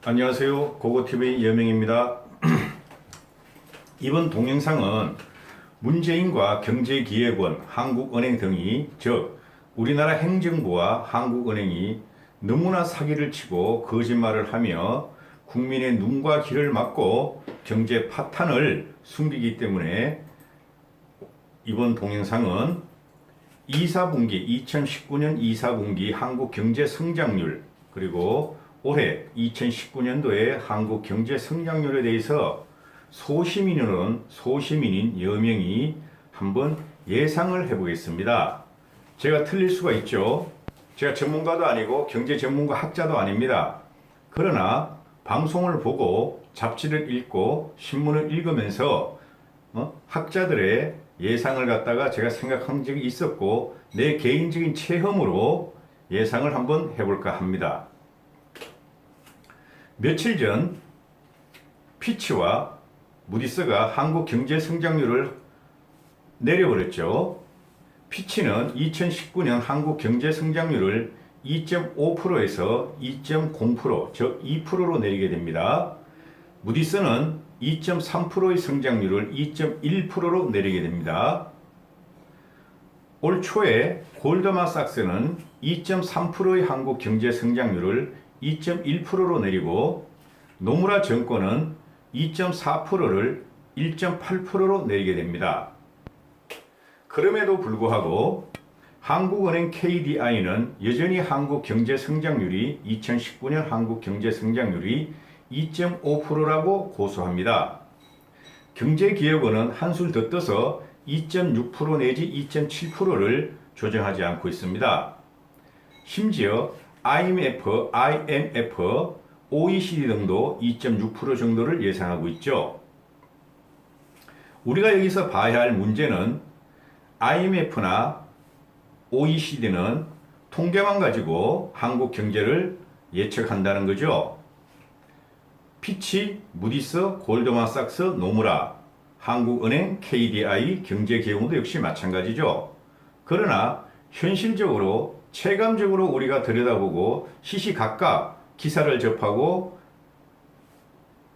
안녕하세요. 고고TV 여명입니다. 이번 동영상은 문재인과 경제기획원, 한국은행 등이 즉 우리나라 행정부와 한국은행이 너무나 사기를 치고 거짓말을 하며 국민의 눈과 귀를 막고 경제 파탄을 숨기기 때문에 이번 동영상은 2019년 2사분기 한국 경제 성장률 그리고 올해 2019년도의 한국 경제 성장률에 대해서 소시민인 여명이 한번 예상을 해보겠습니다. 제가 틀릴 수가 있죠. 제가 전문가도 아니고 경제 전문가 학자도 아닙니다. 그러나 방송을 보고 잡지를 읽고 신문을 읽으면서 학자들의 예상을 갖다가 제가 생각한 적이 있었고 내 개인적인 체험으로 예상을 한번 해볼까 합니다. 며칠 전 피치와 무디스가 한국 경제 성장률을 내려버렸죠. 피치는 2019년 한국 경제 성장률을 2.5%에서 2.0%, 즉 2%로 내리게 됩니다. 무디스는 2.3%의 성장률을 2.1%로 내리게 됩니다. 올 초에 골드만삭스는 2.3%의 한국 경제 성장률을 2.1%로 내리고 노무라 증권은 2.4%를 1.8%로 내리게 됩니다. 그럼에도 불구하고 한국은행 KDI는 여전히 한국 경제 성장률이 2019년 한국 경제 성장률이 2.5%라고 고수합니다. 경제기획원은 한술 더 떠서 2.6% 내지 2.7%를 조정하지 않고 있습니다. 심지어 IMF, OECD 등도 2.6% 정도를 예상하고 있죠. 우리가 여기서 봐야 할 문제는 IMF나 OECD는 통계만 가지고 한국 경제를 예측한다는 거죠. 피치, 무디스, 골드만삭스, 노무라, 한국은행, KDI, 경제기획원도 역시 마찬가지죠. 그러나 현실적으로 체감적으로 우리가 들여다보고 시시각각 기사를 접하고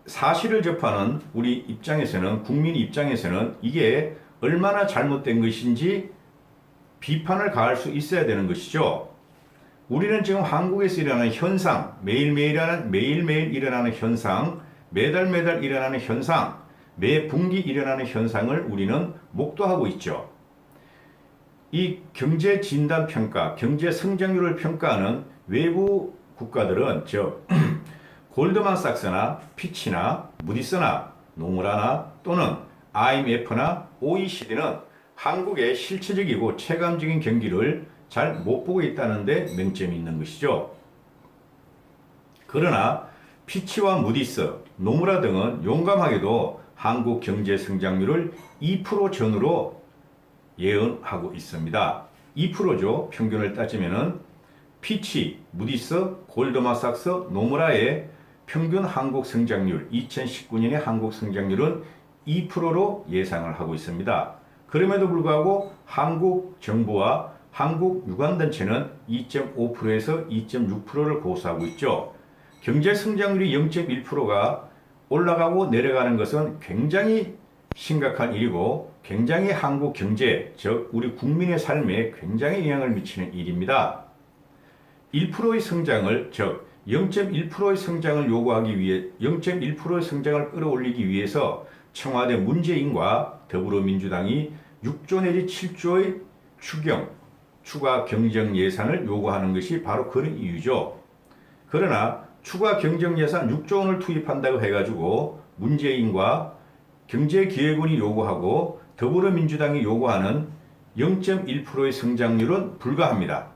사실을 접하는 우리 입장에서는 국민 입장에서는 이게 얼마나 잘못된 것인지 비판을 가할 수 있어야 되는 것이죠. 우리는 지금 한국에서 일어나는 현상, 매일매일 일어나는 현상, 매달 일어나는 현상, 매 분기 일어나는 현상을 우리는 목도하고 있죠. 이 경제 진단 평가, 경제 성장률을 평가하는 외부 국가들은 즉 골드만삭스나 피치나 무디스나 노무라나 또는 IMF나 OECD는 한국의 실체적이고 체감적인 경기를 잘 못 보고 있다는 데 맹점이 있는 것이죠. 그러나 피치와 무디스, 노무라 등은 용감하게도 한국 경제 성장률을 2% 전후로 예언하고 있습니다. 2%죠. 평균을 따지면은 피치, 무디스, 골드만삭스, 노무라의 평균 한국 성장률 2019년의 한국 성장률은 2%로 예상을 하고 있습니다. 그럼에도 불구하고 한국 정부와 한국 유관단체는 2.5%에서 2.6%를 고수하고 있죠. 경제 성장률이 0.1%가 올라가고 내려가는 것은 굉장히 심각한 일이고 굉장히 한국 경제, 즉 우리 국민의 삶에 굉장히 영향을 미치는 일입니다. 1%의 성장을, 즉 0.1%의 성장을 요구하기 위해 0.1%의 성장을 끌어올리기 위해서 청와대 문재인과 더불어민주당이 6조 내지 7조의 추가 경정 예산을 요구하는 것이 바로 그런 이유죠. 그러나 추가 경정 예산 6조 원을 투입한다고 해가지고 문재인과 경제기획원이 요구하고 더불어민주당이 요구하는 0.1%의 성장률은 불가합니다.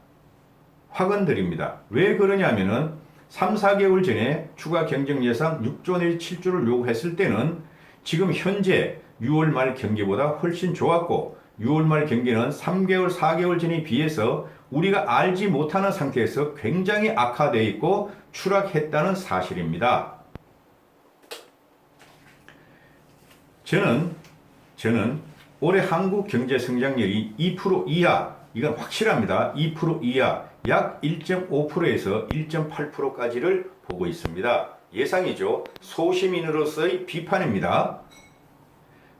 확언드립니다. 왜 그러냐면은 3, 4개월 전에 추가 경정 예산 6조 내지 7조를 요구했을 때는 지금 현재 6월 말 경기보다 훨씬 좋았고 6월 말 경기는 3개월, 4개월 전에 비해서 우리가 알지 못하는 상태에서 굉장히 악화되어 있고 추락했다는 사실입니다. 저는 올해 한국 경제 성장률이 2% 이하, 이건 확실합니다. 2% 이하, 약 1.5%에서 1.8%까지를 보고 있습니다. 예상이죠. 소시민으로서의 비판입니다.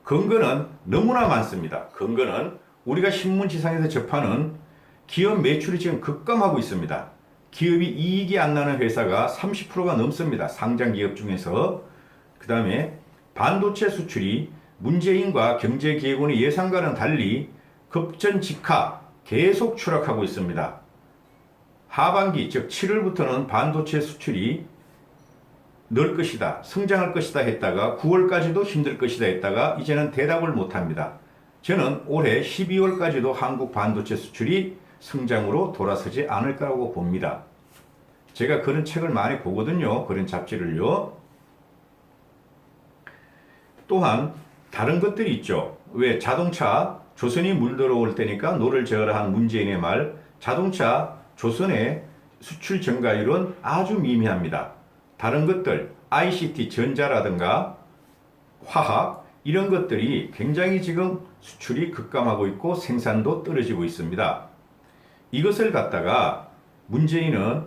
근거는 너무나 많습니다. 근거는 우리가 신문지상에서 접하는 기업 매출이 지금 급감하고 있습니다. 기업이 이익이 안 나는 회사가 30%가 넘습니다. 상장 기업 중에서. 그 다음에 반도체 수출이 문재인과 경제기획원의 예상과는 달리 급전직하 계속 추락하고 있습니다. 하반기 즉 7월부터는 반도체 수출이 늘 것이다, 성장할 것이다 했다가 9월까지도 힘들 것이다 했다가 이제는 대답을 못합니다. 저는 올해 12월까지도 한국 반도체 수출이 성장으로 돌아서지 않을 거라고 봅니다. 제가 그런 책을 많이 보거든요. 그런 잡지를요. 또한 다른 것들이 있죠. 왜 자동차 조선이 물 들어올 때니까 노를 저어라 한 문재인의 말, 자동차 조선의 수출 증가율은 아주 미미합니다. 다른 것들 ICT 전자라든가 화학 이런 것들이 굉장히 지금 수출이 급감하고 있고 생산도 떨어지고 있습니다. 이것을 갖다가 문재인은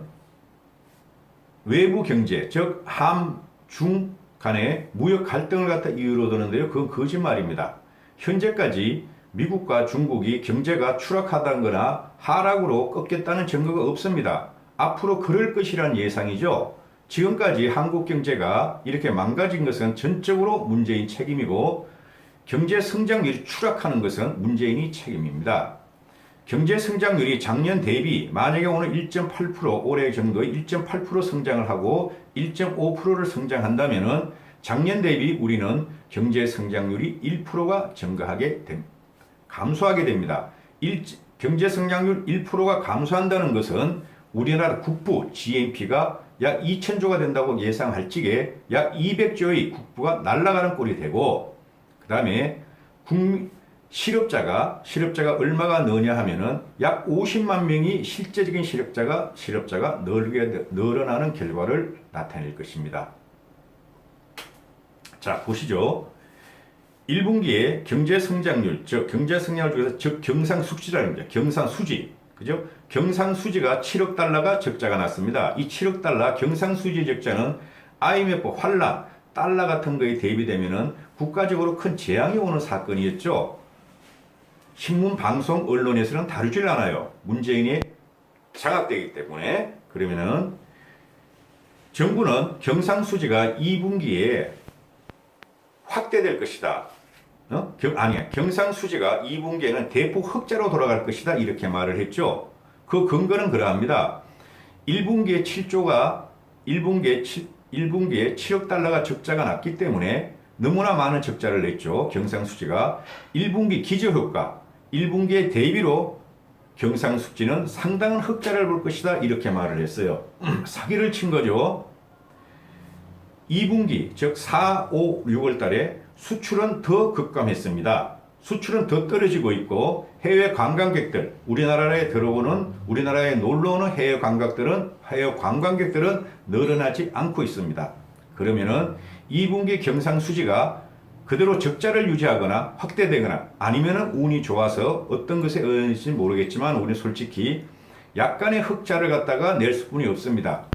외부 경제 즉 함중 간의 무역 갈등을 갖다 이유로 드는데요. 그건 거짓말입니다. 현재까지 미국과 중국이 경제가 추락하다거나 하락으로 꺾였다는 증거가 없습니다. 앞으로 그럴 것이란 예상이죠. 지금까지 한국 경제가 이렇게 망가진 것은 전적으로 문재인 책임이고 경제 성장률이 추락하는 것은 문재인이 책임입니다. 경제 성장률이 작년 대비 만약에 오늘 1.8% 올해 정도의 1.8% 성장을 하고 1.5%를 성장한다면은 작년 대비 우리는 경제 성장률이 1%가 감소하게 됩니다. 경제 성장률 1%가 감소한다는 것은 우리나라 국부 GNP가 약 2,000조가 된다고 예상할 적에 약 200조의 국부가 날아가는 꼴이 되고 그 다음에 실업자가 얼마가 느냐 하면은 약 50만 명이 실제적인 실업자가 늘어나는 결과를 나타낼 것입니다. 자, 보시죠. 1분기에 경제 성장률, 즉 경제 성장률 중에서 경상수지라는 겁니다. 경상수지. 그죠? 경상수지가 7억 달러가 적자가 났습니다. 이 7억 달러 경상수지 적자는 IMF 환란, 달러 같은 거에 대비되면은 국가적으로 큰 재앙이 오는 사건이었죠. 신문, 방송, 언론에서는 다루질 않아요. 문재인이 장악되기 때문에. 그러면은 정부는 경상수지가 2분기에 확대될 것이다. 경상수지가 2분기에는 대폭 흑자로 돌아갈 것이다. 이렇게 말을 했죠. 그 근거는 그러합니다. 1분기에 7억 달러가 적자가 났기 때문에 너무나 많은 적자를 냈죠. 경상수지가 1분기 기저효과, 1분기에 대비로 경상수지는 상당한 흑자를 볼 것이다. 이렇게 말을 했어요. 사기를 친 거죠. 2분기, 즉 4, 5, 6월 달에 수출은 더 급감했습니다. 수출은 더 떨어지고 있고 해외 관광객들, 우리나라에 들어오는, 우리나라에 놀러오는 해외 관광객들은 늘어나지 않고 있습니다. 그러면은 2분기 경상수지가 그대로 적자를 유지하거나 확대되거나 아니면은 운이 좋아서 어떤 것에 의한지 모르겠지만 우리는 솔직히 약간의 흑자를 갖다가 낼 수뿐이 없습니다.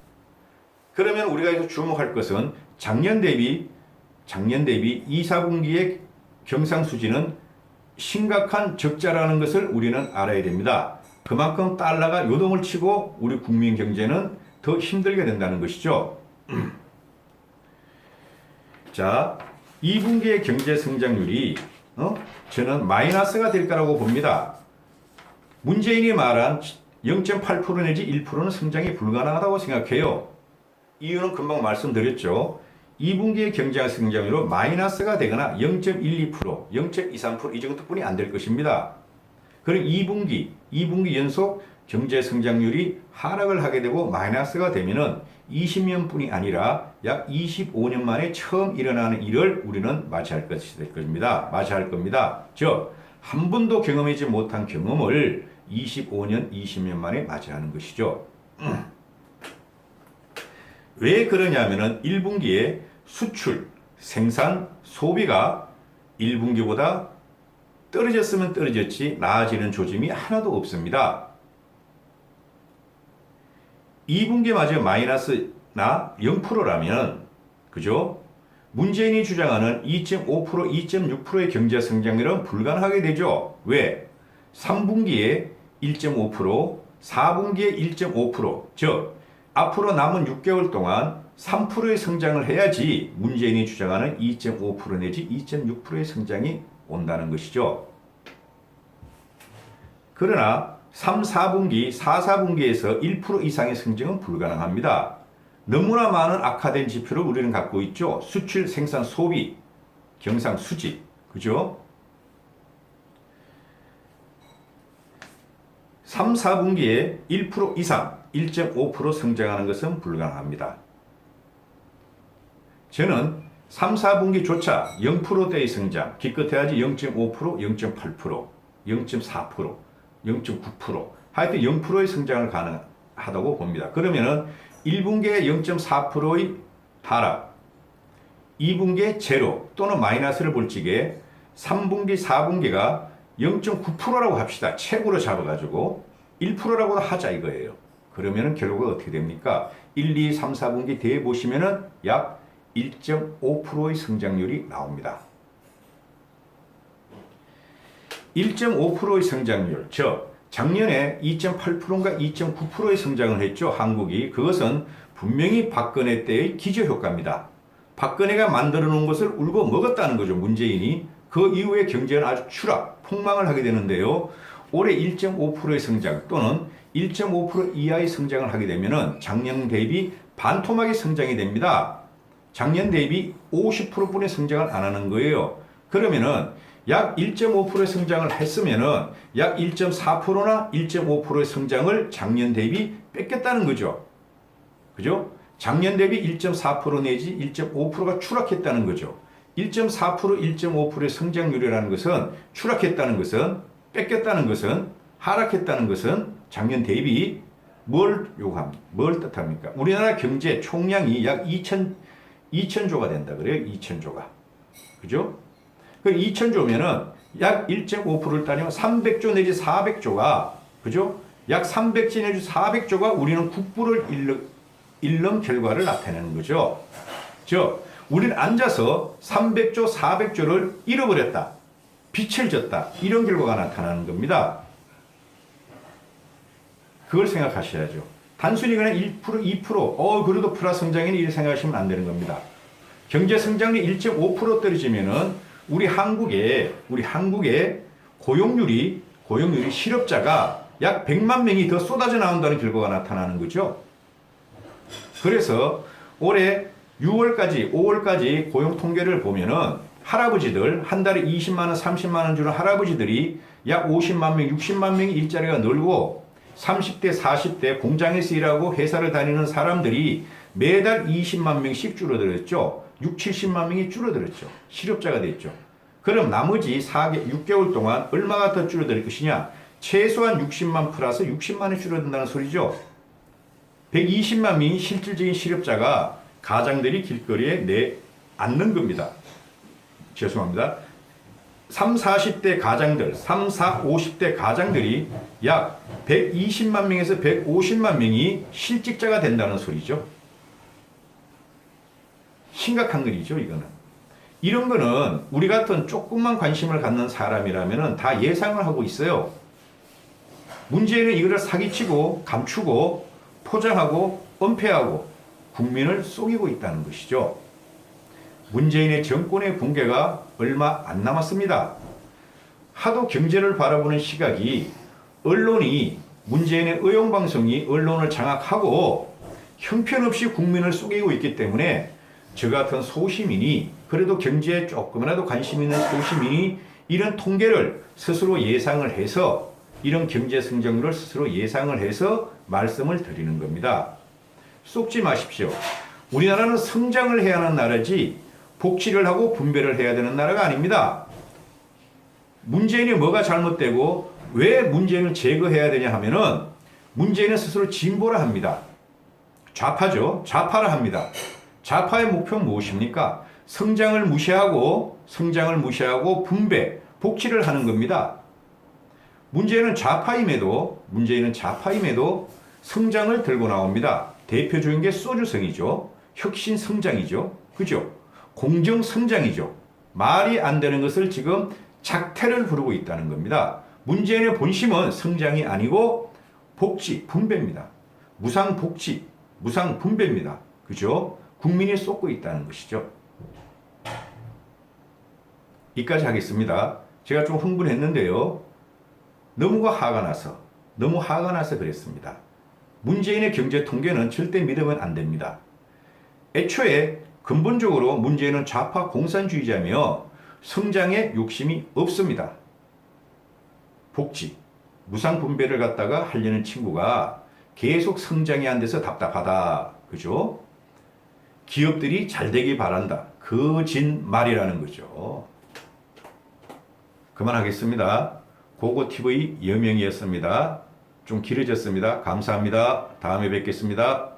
그러면 우리가 여기서 주목할 것은 작년 대비 2, 4분기의 경상수지는 심각한 적자라는 것을 우리는 알아야 됩니다. 그만큼 달러가 요동을 치고 우리 국민 경제는 더 힘들게 된다는 것이죠. 자, 2분기의 경제 성장률이 저는 마이너스가 될 거라고 봅니다. 문재인이 말한 0.8% 내지 1%는 성장이 불가능하다고 생각해요. 이유는 금방 말씀드렸죠. 2분기의 경제 성장률은 마이너스가 되거나 0.12%, 0.23% 이 정도뿐이 안 될 것입니다. 그럼 2분기 연속 경제 성장률이 하락을 하게 되고 마이너스가 되면은 20년뿐이 아니라 약 25년 만에 처음 일어나는 일을 우리는 맞이할 것이 될 겁니다. 맞이할 겁니다. 즉, 한 번도 경험하지 못한 경험을 25년, 20년 만에 맞이하는 것이죠. 왜 그러냐면은 1분기에 수출, 생산, 소비가 1분기보다 떨어졌으면 떨어졌지 나아지는 조짐이 하나도 없습니다. 2분기에 마저 마이너스 0%라면, 그죠? 문재인이 주장하는 2.5%, 2.6%의 경제 성장률은 불가능하게 되죠. 왜? 3분기에 1.5%, 4분기에 1.5%, 즉 앞으로 남은 6개월 동안 3%의 성장을 해야지 문재인이 주장하는 2.5% 내지 2.6%의 성장이 온다는 것이죠. 그러나 3, 4분기, 4, 4분기에서 1% 이상의 성장은 불가능합니다. 너무나 많은 악화된 지표를 우리는 갖고 있죠. 수출, 생산, 소비, 경상, 수지, 그죠? 3, 4분기에 1% 이상, 1.5% 성장하는 것은 불가능합니다. 저는 3, 4분기조차 0%대의 성장, 기껏해야지 0.5%, 0.8%, 0.4%, 0.9%, 하여튼 0%의 성장을 가능하다고 봅니다. 그러면은 1분기에 0.4%의 하락, 2분기에 제로 또는 마이너스를 볼 적에 3분기, 4분기가 0.9%라고 합시다. 최고로 잡아가지고 1%라고 하자 이거예요. 그러면은 결과가 어떻게 됩니까? 1, 2, 3, 4분기 대해 보시면은 약 1.5%의 성장률이 나옵니다. 1.5%의 성장률, 즉 작년에 2.8%인가 2.9%의 성장을 했죠. 한국이. 그것은 분명히 박근혜 때의 기저효과입니다. 박근혜가 만들어 놓은 것을 울고 먹었다는 거죠. 문재인이. 그 이후에 경제는 아주 추락, 폭망을 하게 되는데요. 올해 1.5%의 성장 또는 1.5% 이하의 성장을 하게 되면 작년 대비 반토막의 성장이 됩니다. 작년 대비 50%분의 성장을 안 하는 거예요. 그러면은 약 1.5%의 성장을 했으면은 약 1.4%나 1.5%의 성장을 작년 대비 뺏겼다는 거죠. 그죠? 작년 대비 1.4% 내지 1.5%가 추락했다는 거죠. 1.4%, 1.5%의 성장률이라는 것은 추락했다는 것은 뺏겼다는 것은 하락했다는 것은 작년 대비 뭘 요구합니까? 뭘 뜻합니까? 우리나라 경제 총량이 약 2천조가 된다 그래요. 2천조가. 그죠? 그 2천조면은 약 1.5%를 따지면 300조 내지 400조가, 그죠? 약 300조 내지 400조가 우리는 국부를 잃는 결과를 나타내는 거죠. 즉, 우리는 앉아서 300조, 400조를 잃어버렸다. 빚을 졌다. 이런 결과가 나타나는 겁니다. 그걸 생각하셔야죠. 단순히 그냥 1%, 2%, 그래도 플러스 성장이니 이렇게 생각하시면 안 되는 겁니다. 경제 성장률이 1.5% 떨어지면은 우리 한국의 고용률이 실업자가 약 100만 명이 더 쏟아져 나온다는 결과가 나타나는 거죠. 그래서 올해 6월까지, 5월까지 고용 통계를 보면은 할아버지들, 한 달에 20만 원, 30만 원 주는 할아버지들이 약 50만 명, 60만 명이 일자리가 늘고 30대, 40대 공장에서 일하고 회사를 다니는 사람들이 매달 20만 명씩 줄어들었죠. 6, 70만 명이 줄어들었죠. 실업자가 됐죠. 그럼 나머지 6개월 동안 얼마가 더 줄어들 것이냐? 최소한 60만 플러스 60만이 줄어든다는 소리죠. 120만 명이 실질적인 실업자가 가장들이 길거리에 내앉는 겁니다. 죄송합니다. 3, 40대 가장들, 3, 4, 50대 가장들이 약 120만 명에서 150만 명이 실직자가 된다는 소리죠. 심각한 일이죠, 이거는. 이런 거는 우리 같은 조금만 관심을 갖는 사람이라면 다 예상을 하고 있어요. 문제는 이거를 사기치고 감추고 포장하고 은폐하고 국민을 속이고 있다는 것이죠. 문재인의 정권의 붕괴가 얼마 안 남았습니다. 하도 경제를 바라보는 시각이 언론이 문재인의 의용방송이 언론을 장악하고 형편없이 국민을 속이고 있기 때문에 저 같은 소시민이 그래도 경제에 조금이라도 관심 있는 소시민이 이런 통계를 스스로 예상을 해서 이런 경제 성장률을 스스로 예상을 해서 말씀을 드리는 겁니다. 속지 마십시오. 우리나라는 성장을 해야 하는 나라지 복지를 하고 분배를 해야 되는 나라가 아닙니다. 문재인이 뭐가 잘못되고 왜 문재인을 제거해야 되냐 하면은 문재인은 스스로 진보라 합니다. 좌파죠. 좌파라 합니다. 좌파의 목표는 무엇입니까? 성장을 무시하고 분배, 복지를 하는 겁니다. 문재인은 좌파임에도 성장을 들고 나옵니다. 대표적인 게 소주성이죠. 혁신 성장이죠. 그죠? 공정 성장이죠. 말이 안 되는 것을 지금 작태를 부르고 있다는 겁니다. 문재인의 본심은 성장이 아니고 복지, 분배입니다. 무상복지, 무상분배입니다. 그죠? 국민이 쏟고 있다는 것이죠. 이까지 하겠습니다. 제가 좀 흥분했는데요. 너무 화가 나서 그랬습니다. 문재인의 경제 통계는 절대 믿으면 안 됩니다. 애초에 근본적으로 문재인은 좌파 공산주의자며 성장에 욕심이 없습니다. 복지, 무상분배를 갖다가 하려는 친구가 계속 성장이 안 돼서 답답하다. 그죠? 기업들이 잘 되길 바란다. 거짓말이라는 거죠. 그만하겠습니다. 고고TV 여명이었습니다. 좀 길어졌습니다. 감사합니다. 다음에 뵙겠습니다.